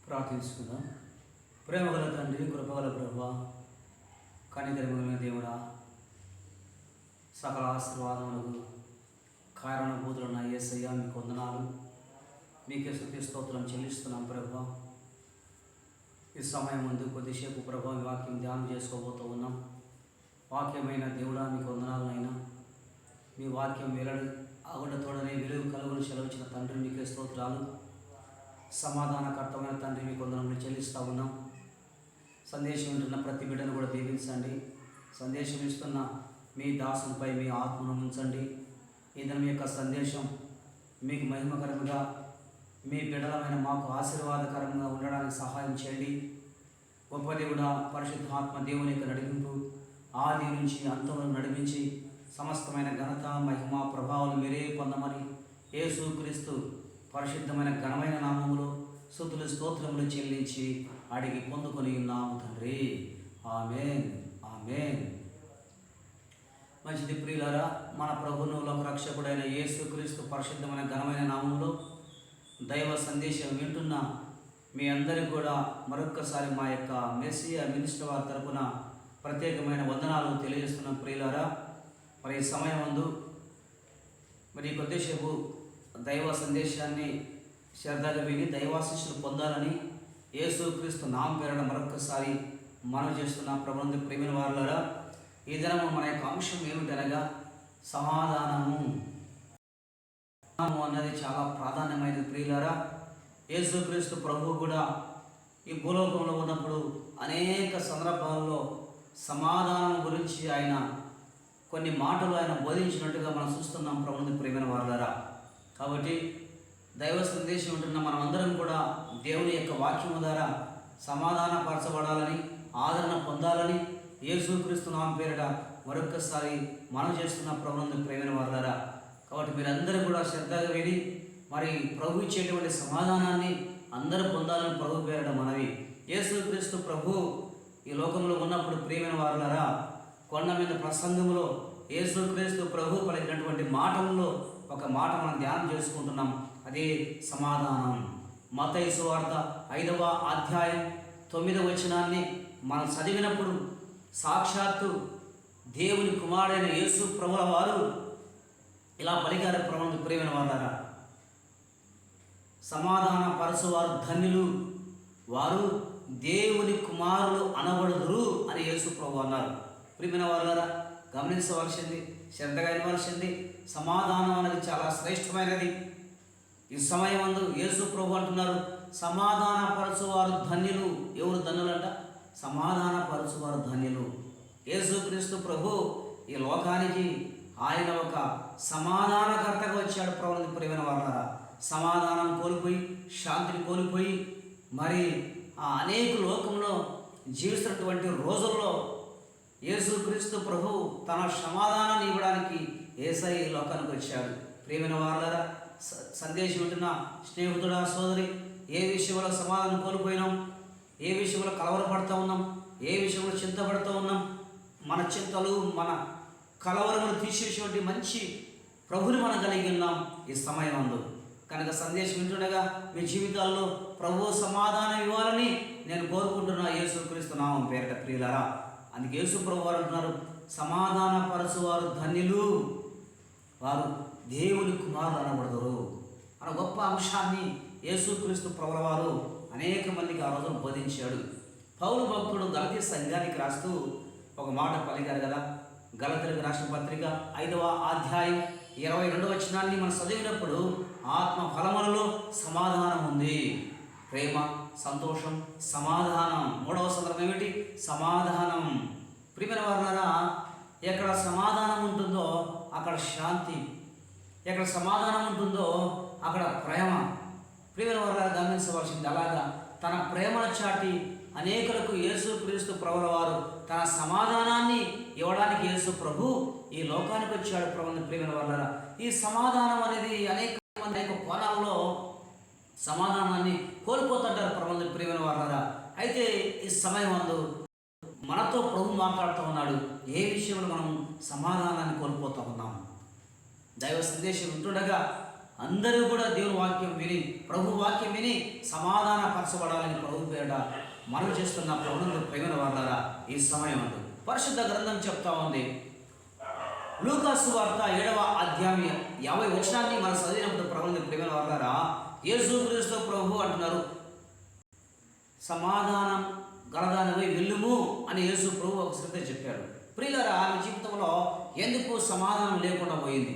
ప్రార్థించుకుందాం. ప్రేమగల తండ్రి, కృపగల ప్రభువా, కనికరమైన దేవుడా, సకల ఆశీర్వాదములకు కారణభూతులున్న యేసయ్య, మీకు వందనాలు, మీకే స్తుతి స్తోత్రం చెల్లిస్తున్నాం ప్రభువా. ఈ సమయం ముందు కొద్దిసేపు ప్రభువా వాక్యం ధ్యానం చేసుకోబోతూ ఉన్నాం. వాక్యమైన దేవుడా, మీకు వందనాలనైనా, మీ వాక్యం వెల్లడి అగుడతోడనే వెలుగు కలుగులు సెలవిచ్చిన తండ్రి, మీకే స్తోత్రాలు. సమాధానకర్తమైన తండ్రి, మీకు వందనములు చెల్లిస్తూ ఉన్నాం. సందేశం వింటున్న ప్రతి బిడ్డను కూడా దీవించండి. సందేశం ఇస్తున్న మీ దాసునిపై మీ ఆత్మను ఉంచండి. ఇతని మీ యొక్క సందేశం మీకు మహిమకరంగా, మీ బిడ్డలమైన మాకు ఆశీర్వాదకరంగా ఉండడానికి సహాయం చేయండి. గొప్ప దేవుడా, పరిశుద్ధాత్మ దేవుని యొక్క నడిపింపు ఆది నుంచి అంతమును నడిపించి సమస్తమైన ఘనత, మహిమ, ప్రభావాలు మీరే పొందమని యేసుక్రీస్తు పరిశుద్ధమైన ఘనమైన నామములో స్తుతులు స్తోత్రములు చెల్లించి అడిగి పొందుకొని ఉన్నాము తండ్రి. ఆమేన్, ఆమేన్. మంచిది ప్రియులారా, మన ప్రభువును లోక రక్షకుడైన యేసుక్రీస్తు పరిశుద్ధమైన ఘనమైన నామంలో దైవ సందేశం వింటున్న మీ అందరికీ కూడా మరొక్కసారి మా యొక్క మెస్సియా మినిస్టర్ వారి తరపున ప్రత్యేకమైన వందనాలు తెలియజేస్తున్నాం. ప్రియులారా, మరి ఈ సమయం ముందు మరి కొద్దిసేపు దైవ సందేశాన్ని శ్రద్ధగా విని దైవాశీస్సులు పొందాలని యేసుక్రీస్తు నామం పేరట మరొకసారి మనం చేస్తున్న ప్రభునందు ప్రేమైన వారులారా, ఈ దినము మన యొక్క అంశం ఏమిటనగా సమాధానము అన్నది చాలా ప్రాధాన్యమైనది. ప్రియులారా, యేసుక్రీస్తు ప్రభువు కూడా ఈ భూలోకంలో ఉన్నప్పుడు అనేక సందర్భాల్లో సమాధానం గురించి ఆయన కొన్ని మాటలు ఆయన బోధించినట్టుగా మనం చూస్తున్నాం ప్రభునందు ప్రేమైన వారులారా. కాబట్టి దైవ సందేశం ఉంటున్న మనమందరం కూడా దేవుని యొక్క వాక్యము ద్వారా సమాధానపరచబడాలని, ఆదరణ పొందాలని యేసుక్రీస్తు నామం పేరిట మరొక్కసారి మనం చేస్తున్న ప్రభునందు ప్రేమైన వారులారా. కాబట్టి మీరందరూ కూడా శ్రద్ధగా విని మరి ప్రభు ఇచ్చేటువంటి సమాధానాన్ని అందరూ పొందాలని ప్రభు పేరిట మనవి. యేసుక్రీస్తు ప్రభు ఈ లోకంలో ఉన్నప్పుడు ప్రియమైన వారులారా, కొండ మీద ప్రసంగంలో యేసుక్రీస్తు ప్రభు పలికినటువంటి మాటల్లో ఒక మాట మనం ధ్యానం చేసుకుంటున్నాం. అదే సమాధానం. మత్తయి సువార్త 5వ అధ్యాయం 9వ వచనాన్ని మనం చదివినప్పుడు సాక్షాత్తు దేవుని కుమారుడైన యేసు ప్రభుల వారు ఇలా పలికారు. ప్రభువుకు ప్రియమైన వారులారా, సమాధాన పరచువారు ధన్యులు, వారు దేవుని కుమారులు అనబడుదురు అని యేసు ప్రభు అన్నారు. ప్రియమైన వారులారా, గమనించవలసింది, శ్రద్ధగా వినవలసింది, సమాధానం అనేది చాలా శ్రేష్టమైనది. ఈ సమయం అందు యేసు ప్రభు అంటున్నారు, సమాధాన పరచువారు ధన్యులు. ఎవరు ధన్యులంట? సమాధాన పరచువారు ధన్యులు. యేసుక్రీస్తు ప్రభు ఈ లోకానికి ఆయన ఒక సమాధానకర్తగా వచ్చాడు. ప్రభువుకు ప్రియమైన వారులారా, సమాధానం కోల్పోయి, శాంతిని కోల్పోయి, మరి ఆ అనేక లోకంలో జీవిస్తున్నటువంటి రోజుల్లో యేసుక్రీస్తు ప్రభు తన సమాధానాన్ని ఇవ్వడానికి యేసయ్య ఈ లోకానికి వచ్చాడు. ప్రియమైన వారులారా, సందేశం వింటున్న స్నేహితుడా, సోదరి, ఏ విషయంలో సమాధానం కోల్పోయినాం, ఏ విషయంలో కలవరపడుతూ ఉన్నాం, ఏ విషయంలో చింతపడుతూ ఉన్నాం, మన చింతలు మన కలవరములు తీసేసేటువంటి మంచి ప్రభుని మనం కలిగి ఉన్నాం ఈ సమయం అందు. కనుక సందేశం వింటుండగా మీ జీవితాల్లో ప్రభు సమాధానం ఇవ్వాలని నేను కోరుకుంటున్నా యేసుక్రీస్తు నామం పేరిట. ప్రియులారా, అందుకే యేసు ప్రభు వారు అంటున్నారు, సమాధాన పరచువారు ధన్యులు, వారు దేవుని కుమారులు అనబడదురు అన్న గొప్ప అంశాన్ని యేసుక్రీస్తు ప్రభుల వారు అనేక మందికి ఆ రోజున బోధించాడు. పౌలు భక్తుడు గలతీ సంఘానికి రాస్తూ ఒక మాట పలికారు కదా. గలతీయులకు రాసిన పత్రిక 5వ అధ్యాయం 22వ వచనాన్ని మనం చదివినప్పుడు ఆత్మ ఫలములలో సమాధానం ఉంది. ప్రేమ, సంతోషం, సమాధానం. 3వ సందర్భం ఏమిటి? సమాధానం. ప్రియమైన వారులారా, ఎక్కడ సమాధానం ఉంటుందో అక్కడ శాంతి, ఎక్కడ సమాధానం ఉంటుందో అక్కడ ప్రేమ. ప్రియమైన వారులారా, గమనించవలసింది. అలాగా తన ప్రేమను చాటి అనేకులకు యేసుక్రీస్తు ప్రభుల వారు తన సమాధానాన్ని ఇవ్వడానికి యేసు ప్రభు ఈ లోకానికి వచ్చాడు. ప్రభువుని ప్రియమైన వారులారా, ఈ సమాధానం అనేది అనేక కోణాల్లో సమాధానాన్ని కోల్పోతుంటారు ప్రభువుని ప్రియమైన వారులారా. అయితే ఈ సమయం అందు మనతో ప్రభు మాట్లాడుతూ ఉన్నాడు. ఏ విషయంలో మనం సమాధానాన్ని కోల్పోతూ ఉన్నాం? దైవ సందేశం ఉంటుండగా అందరూ కూడా దేవుని వాక్యం విని, ప్రభు వాక్యం విని సమాధానపరచబడాలని ప్రభు పేరట మనం చేస్తున్న ప్రభునందు ప్రేమ వారులారా, ఈ సమయం అందు పరిశుద్ధ గ్రంథం చెప్తా ఉంది. లూకాసు వార్త 7వ అధ్యాయం 50 వచనాన్ని మనం చదివినప్పుడు ప్రభునందు ప్రేమ వారులారా, యేసుక్రీస్తు ప్రభు అంటున్నారు, సమాధానం గలదానివై వెళ్ళుము అని యేసు ప్రభు ఒక శ్రద్ధ చెప్పాడు. ప్రియులారా, ఆమె జీవితంలో ఎందుకు సమాధానం లేకుండా పోయింది?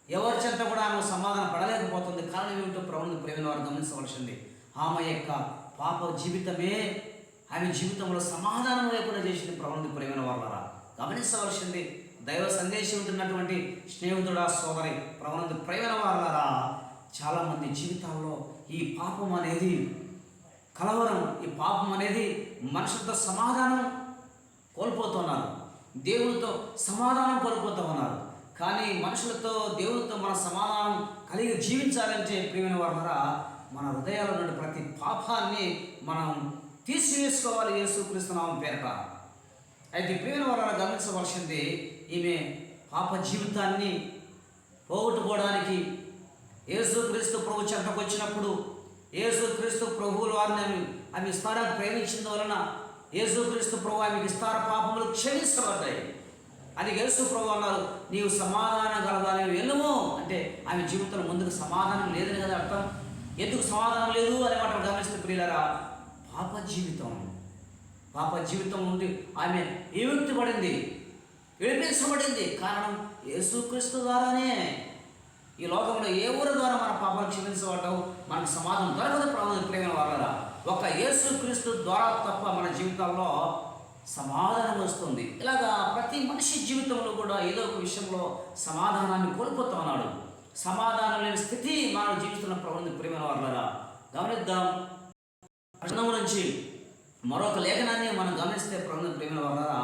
ఎవరి చెంత కూడా ఆమె సమాధానం పడలేకపోతుంది. కారణం ఏమిటో ప్రభువుని ప్రేమ వారు గమనించవలసింది. ఆమె యొక్క పాప జీవితమే ఆమె జీవితంలో సమాధానం లేకుండా చేసింది. ప్రభువుని ప్రేమ వారులారా, గమనించవలసింది. దైవ సందేశం ఉంటున్నటువంటి స్నేహితుడా, సోదరి, ప్రభువుని ప్రేమ వారులారా, చాలామంది జీవితాల్లో ఈ పాపం అనేది కలవరం, ఈ పాపం అనేది మనుషులతో సమాధానం కోల్పోతున్నారు, దేవునితో సమాధానం కోల్పోతూ ఉన్నారు. కానీ మనుషులతో దేవునితో మన సమాధానం కలిగి జీవించాలంటే ప్రియమైన వారులారా, మన హృదయాల నుండి ప్రతి పాపాన్ని మనం తీసివేసుకోవాలి యేసుక్రీస్తు నామం పేరట. అయితే ప్రియమైన వారులారా, గమనించవలసింది, ఈమె పాప జీవితాన్ని పోగొట్టుకోవడానికి యేసుక్రీస్తు ప్రభు చెంతకు వచ్చినప్పుడు, యేసుక్రీస్తు ప్రభువుల వారిని ఆమె విస్తారంగా ప్రేమించిన వలన యేసుక్రీస్తు ప్రభు ఆమెకి విస్తార పాపములు క్షమించబడ్డాయి. అది యేసు ప్రభు అన్నారు, నీవు సమాధానం కలగాలి వెళ్ళము అంటే ఆమె జీవితంలో ముందుకు సమాధానం లేదని కదా అర్థం. ఎందుకు సమాధానం లేదు అనే మాట గమనిస్తే ప్రియులారా, పాప జీవితం నుండి ఆమె విముక్తిపడింది, విడిపించబడింది. కారణం యేసుక్రీస్తు ద్వారానే. ఈ లోకంలో ఏ ఊరి ద్వారా మన పాపాలు క్షమించబడ్డావు, మనకు సమాధానం దొరకదు. ప్రేమ వారులారా, ఒక యేసుక్రీస్తు ద్వారా తప్ప మన జీవితాల్లో సమాధానం వస్తుంది. ఇలాగా ప్రతి మనిషి జీవితంలో కూడా ఏదో ఒక విషయంలో సమాధానాన్ని కోల్పోతా ఉన్నాడు. సమాధానం లేని స్థితి మనం జీవిస్తున్న ప్రభువుని ప్రేమ వారులారా, గమనిద్దాం. గ్రంథం నుంచి మరొక లేఖనాన్ని మనం గమనిస్తే ప్రభువుని ప్రేమ వారులారా,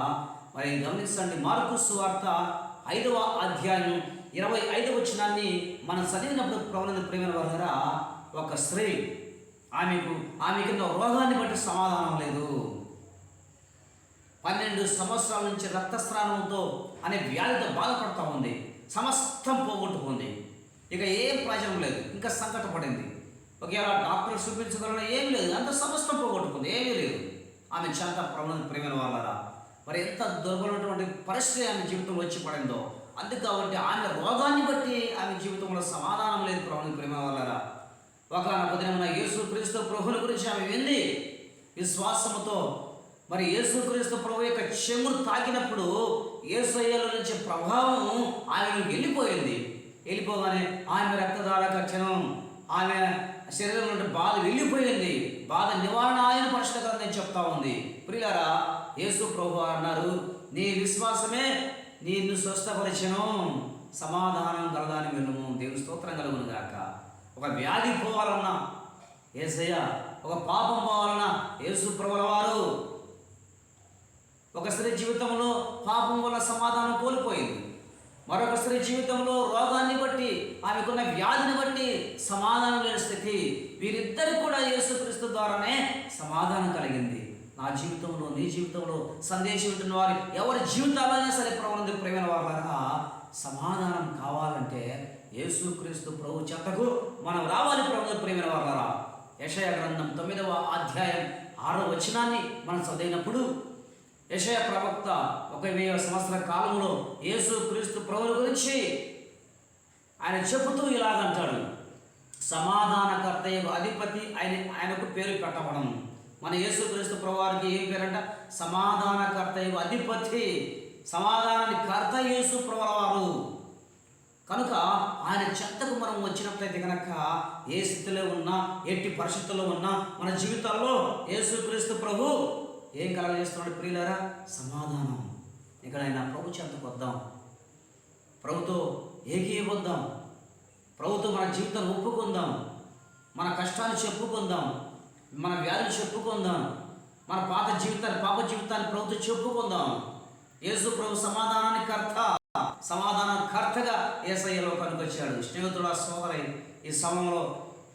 మరి గమనించండి. మార్కు సువార్త 5వ అధ్యాయం 25వ వచనాన్ని మనం చదివినప్పుడు ప్రభువుని ప్రేమ వారులారా, ఒక స్త్రీ ఆమె కింద రోగాన్ని బట్టి సమాధానం లేదు. 12 సంవత్సరాల నుంచి రక్తస్రావంతో అనే వ్యాధితో బాధపడుతూ ఉంది. సమస్తం పోగొట్టుకుంది. ఇక ఏం ప్రయోజనం లేదు, ఇంకా సంకటపడింది. ఒకవేళ డాక్టర్ చూపించగలన ఏం లేదు, అంత సమస్తం పోగొట్టుకుంది, ఏమీ లేదు. ఆమె చెంత ప్రభువుని ప్రేమ వారులారా, మరి ఎంత దుర్బలమైనటువంటి పరిస్థితి ఆమె జీవితంలో వచ్చి పడిందో. అందుకు కాబట్టి ఆమె రోగాన్ని బట్టి ఆమె జీవితంలో సమాధానం లేదు. ప్రభువుని ప్రేమ వారులారా, ఒకనొక దినమున యేసుక్రీస్తు ప్రభువుని గురించి ఆమె వింది విశ్వాసముతో. మరి యేసుక్రీస్తు ప్రభు యొక్క చెమురు తాకినప్పుడు యేసయ్యలో నుంచి ప్రభావం ఆమెను వెళ్ళిపోయింది. వెళ్ళిపోగానే ఆమె రక్తధార కక్షణం, ఆమె శరీరం నుండి బాధ వెళ్ళిపోయింది. బాధ నివారణ ఆయన పరిశుద్ధ గ్రంథం చెప్తా ఉంది. ప్రియులారా, యేసు ప్రభు అన్నారు, నీ విశ్వాసమే నిన్ను స్వస్థపరిచెను, సమాధానం కలగాని వెళ్ళము. దేవుని స్తోత్రం కలుగును గాక. ఒక వ్యాధి పోవాలన్నా యేసయ్య, ఒక పాపం పోవాలన్నా యేసు ప్రభుల వారు. ఒక స్త్రీ జీవితంలో పాపం వల్ల సమాధానం కోల్పోయింది. మరొక స్త్రీ జీవితంలో రోగాన్ని బట్టి, ఆమెకున్న వ్యాధిని బట్టి సమాధానం లేని స్థితి. వీరిద్దరికి కూడా యేసుక్రీస్తు ద్వారానే సమాధానం కలిగింది. నా జీవితంలో, నీ జీవితంలో సందేశం ఉంటున్న వారి ఎవరి జీవితాలైనా సరే ప్రభువుని ప్రేమ వారులారా, సమాధానం కావాలంటే యేసుక్రీస్తు ప్రభు చెంతకు మనం రావాలి. ప్రభువుని ప్రేమ వారులారా, యెషయా గ్రంథం 9వ అధ్యాయం 6వ వచనాన్ని మనం చదివినప్పుడు, యెషయా ప్రవక్త 1000 సంవత్సరాల కాలంలో యేసుక్రీస్తు ప్రభువుని గురించి ఆయన చెబుతూ ఇలాగంటాడు, సమాధానకర్త అధిపతి ఆయనకు పేరు పెట్టబడను. మన యేసుక్రీస్తు ప్రభువారికి ఏం పేరంట? సమాధానకర్త అధిపతి, సమాధానాన్ని కర్త యేసు ప్రభుల వారు. కనుక ఆయన చెంతకు మనం వచ్చినట్లయితే కనుక ఏ స్థితిలో ఉన్నా, ఎట్టి పరిస్థితుల్లో ఉన్నా మన జీవితాల్లో యేసుక్రీస్తు ప్రభు ఏం కలగజేస్తున్నాడు ప్రియులారా? సమాధానం. ఇక్కడైనా ప్రభు చెంతకు వద్దాం, ప్రభుతో ఏకీభవిద్దాం, ప్రభుతో మన జీవితాన్ని ఒప్పుకుందాం, మన కష్టాన్ని చెప్పుకుందాం, మన వ్యాధులు చెప్పుకుందాం, మన పాప జీవితాన్ని ప్రభుతో చెప్పుకుందాం. యేసు ప్రభు సమాధానాన్ని కర్త, సమాధాన కర్తగా యేసయ్యలో కనుకొచ్చాడు. స్నేహితుడా, సోదరి, ఈ సమయంలో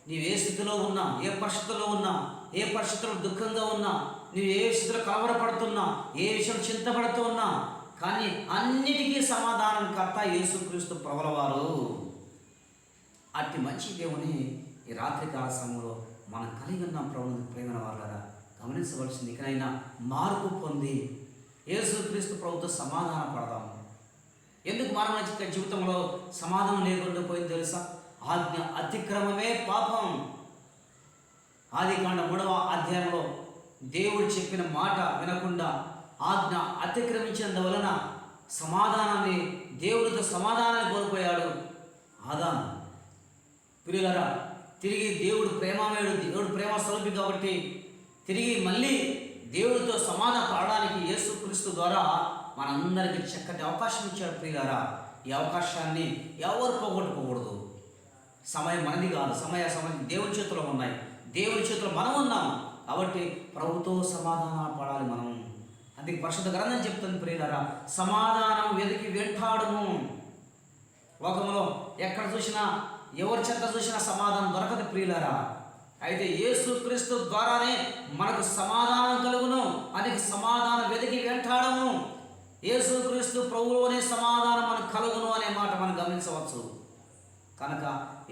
నీవు ఏ స్థితిలో ఉన్నా, ఏ పరిస్థితుల్లో ఉన్నా, ఏ పరిస్థితుల్లో దుఃఖంగా ఉన్నా, నువ్వు ఏ స్థితిలో కలవరపడుతున్నా, ఏ విషయం చింతపడుతూ ఉన్నా, కానీ అన్నిటికీ సమాధానం కర్త యేసుక్రీస్తు ప్రభుల వారు. అట్టి మంచి దేవుని ఈ రాత్రికాల సమయంలో మనం కలిగి ఉన్న ప్రేమైన వాళ్ళరా గమనించవలసింది. ఇకనైనా మార్పు పొంది యేసుక్రీస్తు ప్రభుతో సమాధాన పడదాము. ఎందుకు మానవ జీవితంలో సమాధానం లేకుండా పోయింది తెలుసా? ఆజ్ఞ అతిక్రమమే పాపం. ఆదికాండ 3వ అధ్యాయంలో దేవుడు చెప్పిన మాట వినకుండా ఆజ్ఞ అతిక్రమించినందువలన సమాధానాన్ని, దేవుడితో సమాధానాన్ని కోల్పోయాడు ఆదాము. ప్రియులారా, తిరిగి దేవుడు ప్రేమమయుడు, దేవుడు ప్రేమ స్వరూపి కాబట్టి తిరిగి మళ్ళీ దేవుడితో సమాధానం పడడానికి యేసుక్రీస్తు ద్వారా మనందరికీ చక్కటి అవకాశం ఇచ్చాడు. ప్రియులారా, ఈ అవకాశాన్ని ఎవరు పోగొట్టుకోకూడదు. సమయం మనది కాదు, సమయం దేవుని చేతిలో ఉన్నాయి. దేవుని చేతిలో మనం ఉన్నాం కాబట్టి ప్రభుతో సమాధానం పడాలి మనం. అందుకే పరిశుద్ధ గ్రంథం చెప్తుంది ప్రియులారా, సమాధానం వెతికి వెంటాడము. లోకంలో ఎక్కడ చూసినా, ఎవరి చెంత చూసినా సమాధానం దొరకదు ప్రియులారా. అయితే యేసుక్రీస్తు ద్వారానే మనకు సమాధానం కలుగును. అందుకే సమాధానం వెతికి వెంటాడము. యేసుక్రీస్తు ప్రభువులోనే సమాధానం మనకు కలుగును అనే మాట మనం గమనించవచ్చు. కనుక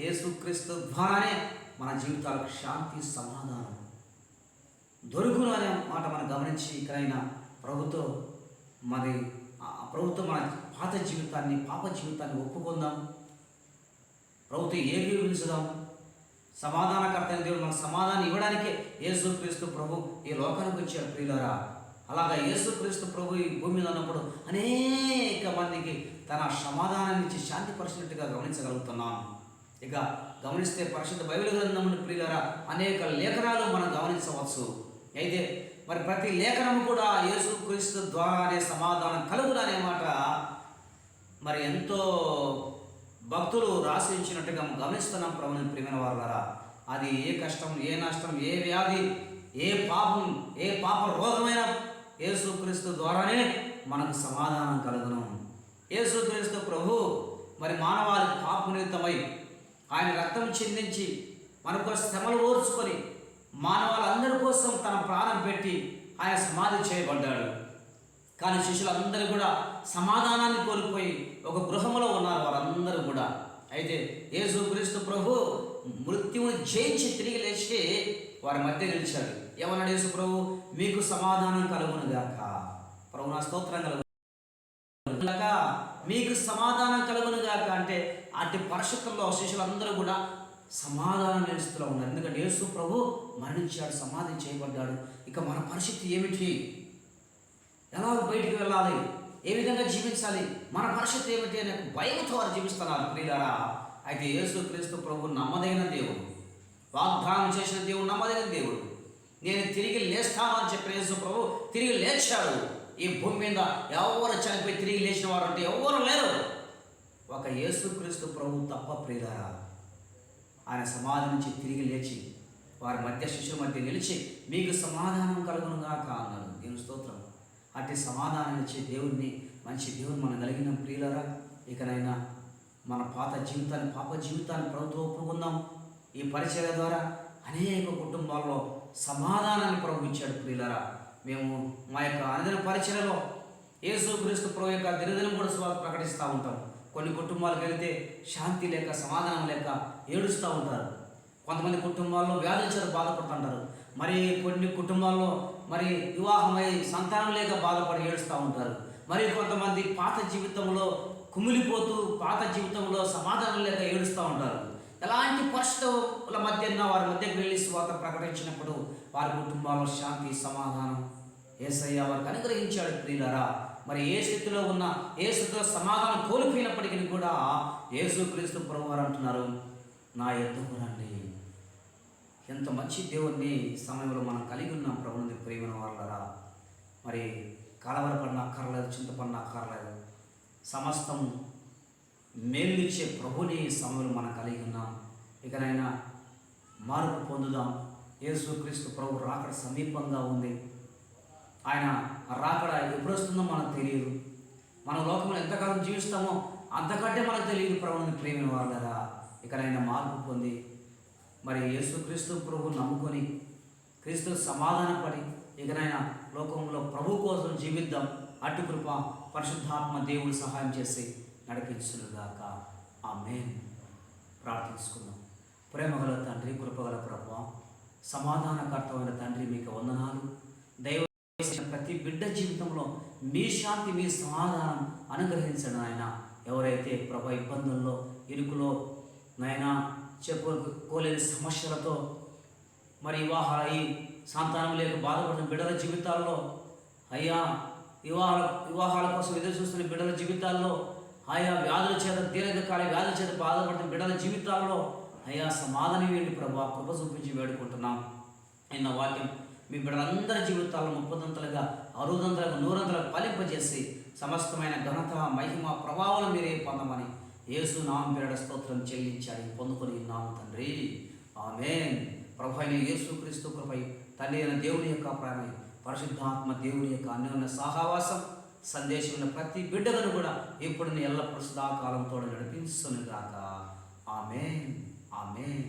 యేసుక్రీస్తు ద్వారానే మన జీవితాలకు శాంతి, సమాధానం దొరుకును అనే మాట మనం గమనించి ఇక్కడైనా ప్రభుతో మన పాత జీవితాన్ని, పాప జీవితాన్ని ఒప్పుకుందాం. ప్రభుత్వం ఏకీభవించుదాం. సమాధానకర్త అయిన దేవుడు మనకు సమాధానం ఇవ్వడానికే యేసుక్రీస్తు ప్రభు ఈ లోకానికి వచ్చారు ప్రియులారా. అలాగా యేసుక్రీస్తు ప్రభు ఈ భూమి మీద ఉన్నప్పుడు అనేక మందికి తన సమాధానాన్ని ఇచ్చి శాంతిపరిచినట్టుగా గమనించగలుగుతున్నాం. ఇక గమనిస్తే పరిశుద్ధ బైబిల్ గ్రంథం ప్రియులారా అనేక లేఖనాలు మనం గమనించవచ్చు. అయితే మరి ప్రతి లేఖనము కూడా యేసుక్రీస్తు ద్వారానే సమాధానం కలుగును అనే మాట మరి ఎంతో భక్తులు రాసి ఉంచినట్టుగా గమనిస్తున్నాం. ప్రభుని ప్రియమైన వారులారా, అది ఏ కష్టం, ఏ నష్టం, ఏ వ్యాధి, ఏ పాపం, ఏ పాప రోగమైన యేసుక్రీస్తు ద్వారానే మనకు సమాధానం కలుగును. యేసుక్రీస్తు ప్రభు మరి మానవాళి పాపనిమిత్తమై ఆయన రక్తం చిందించి మనకు శ్రమలు ఓర్చుకొని మానవాళ్ళందరి కోసం తన ప్రాణం పెట్టి ఆయన సమాధి చేయబడ్డాడు. కానీ శిష్యులందరూ కూడా సమాధానాన్ని కోల్పోయి ఒక గృహంలో ఉన్నారు వారందరూ కూడా. అయితే యేసుక్రీస్తు ప్రభు మృత్యువుని జయించి తిరిగి లేచి వారి మధ్య నిలిచాడు. ఏమన్నాడు యేసు ప్రభు? మీకు సమాధానం కలుగునుగాక. ప్రభు నా స్తోత్రం కలుగునుగాక, మీకు సమాధానం కలుగునుగాక అంటే అట్టి పరిస్థితుల్లో శిష్యులందరూ కూడా సమాధానం నిలుస్తూ ఉన్నారు. ఎందుకంటే యేసు ప్రభు మరణించాడు, సమాధి చేయబడ్డాడు. ఇక మన పరిస్థితి ఏమిటి? ఎలా బయటికి వెళ్ళాలి? ఏ విధంగా జీవించాలి? మన పరిస్థితి ఏమిటి అనే భయంతో వారు జీవిస్తున్నారు ప్రియులారా. అయితే యేసుక్రీస్తు ప్రభు నమ్మదగిన దేవుడు, వాగ్దానం చేసిన దేవుడు, నమ్మదగిన దేవుడు. నేను తిరిగి లేస్తాను అని చెప్పిన యేసు ప్రభు తిరిగి లేచాడు. ఈ భూమి మీద ఎవరు చనిపోయి తిరిగి లేచిన వారు అంటే ఎవరు లేరు, ఒక యేసుక్రీస్తు ప్రభు తప్ప ప్రియులారా. ఆయన సమాధి నుంచి తిరిగి లేచి వారి మధ్య, శిష్యుల మధ్య నిలిచి మీకు సమాధానం కలుగునుగాక అన్నాడు. దేవుని స్తోత్రం. అట్టి సమాధానం ఇచ్చే దేవుడిని, మంచి దేవుని మనం కలిగిన ప్రియులారా. ఇకనైనా మన పాత జీవితాన్ని, పాప జీవితాన్ని ప్రభుత్వం ఒప్పుకుందాం. ఈ పరిచర్య ద్వారా అనేక కుటుంబాల్లో సమాధానాన్ని ప్రభు ఇచ్చాడు ప్రియులారా. మేము మా యొక్క అనుదిన పరిచర్యలో యేసుక్రీస్తు ప్రభు యొక్క దినదినం కూడా సువార్త ప్రకటిస్తూ ఉంటాం. కొన్ని కుటుంబాలకు వెళితే శాంతి లేక, సమాధానం లేక ఏడుస్తూ ఉంటారు. కొంతమంది కుటుంబాల్లో వ్యాధులు బాధపడుతుంటారు. మరి కొన్ని కుటుంబాల్లో మరి వివాహమై సంతానం లేక బాధపడి ఏడుస్తూ ఉంటారు. మరి కొంతమంది పాత జీవితంలో కుమిలిపోతూ, పాత జీవితంలో సమాధానం లేక ఏడుస్తూ ఉంటారు. ఎలాంటి పరిస్థితుల మధ్య వారి మధ్యకు వెళ్ళి స్వాత ప్రకటించినప్పుడు వారి కుటుంబాల్లో శాంతి, సమాధానం యేసయ్య వారికి అనుగ్రహించాడు ప్రియులారా. మరి ఏ స్థితిలో ఉన్నా, ఏ స్థితిలో సమాధానం కోల్పోయినప్పటికీ కూడా యేసుక్రీస్తు ప్రభు వారు అంటున్నారు, నా యొద్దకు రండి. ఎంత మంచి దేవుణ్ణి సమయంలో మనం కలిగి ఉన్నాం ప్రభుని ప్రియమైన వాళ్ళరా. మరి కలవరపడిన అక్కర్లేదు, చింతపడిన అక్కర్లేదు, సమస్తం మేలునిచ్చే ప్రభుని సమయంలో మనం కలిగి ఉన్నాం. ఇకనైనా మార్పు పొందుదాం. యేసుక్రీస్తు ప్రభు రాకడ సమీపంగా ఉంది. ఆయన రాకడ ఎప్పుడు వస్తుందో మనకు తెలియదు. మన లోకంలో ఎంతకాలం జీవిస్తామో అంతకంటే మనకు తెలియదు ప్రభుని ప్రియమైన వాళ్ళరా. ఇకనైనా మార్పు పొంది మరి యేసుక్రీస్తు ప్రభు నమ్ముకొని క్రీస్తు సమాధానపడి ఇకనైనా లోకంలో ప్రభు కోసం జీవిద్దాం. అటు కృప పరిశుద్ధాత్మ దేవుడు సహాయం చేసి నడిపించునుగాక. ఆమేన్. ప్రార్థించుకుందాం. ప్రేమగల తండ్రి, కృపగల ప్రభువా, సమాధానకర్తమైన తండ్రి, మీకు వందనాలు. దైవ ప్రతి బిడ్డ జీవితంలో మీ శాంతి, మీ సమాధానం అనుగ్రహించండి నాయన. ఎవరైతే ప్రభు ఇబ్బందుల్లో, ఇరుకులో నాయన చెప్పుకోలేని సమస్యలతో మరి వివాహాలయ్యి సంతానం లేక బాధపడిన బిడ్డల జీవితాల్లో అయ్యా, వివాహాల కోసం ఎదురు చూస్తున్న బిడ్డల జీవితాల్లో, ఆయా వ్యాధుల చేత, దీర్ఘకాల వ్యాధుల చేత బాధపడిన బిడ్డల జీవితాల్లో అయ్యా సమాధానం ఇవ్వండి ప్రభా, కృప చూపించి వేడుకుంటున్నాం. నిన్న వాక్యం మీ బిడ్డలందరి జీవితాల్లో 30 60 100 ఫలింపజేసి సమస్తమైన ఘనత, మహిమ, ప్రభావాలు మీరే పొందమని యేసు నామం పేరిట స్తోత్రం చెల్లించాలి పొందుకొని ఉన్నాము తండ్రి. ఆమేన్. ప్రభు అయిన యేసుక్రీస్తు కృపై, తండ్రి అయిన దేవుని యొక్క ప్రేమ, పరిశుద్ధాత్మ దేవుని యొక్క అన్యోన్య సహవాసం సందేశమైన ప్రతి బిడ్డలను కూడా ఇప్పుడు ఎల్లప్పుడూ సదాకాలంతో నడిపించును గాక. ఆమేన్. ఆమేన్.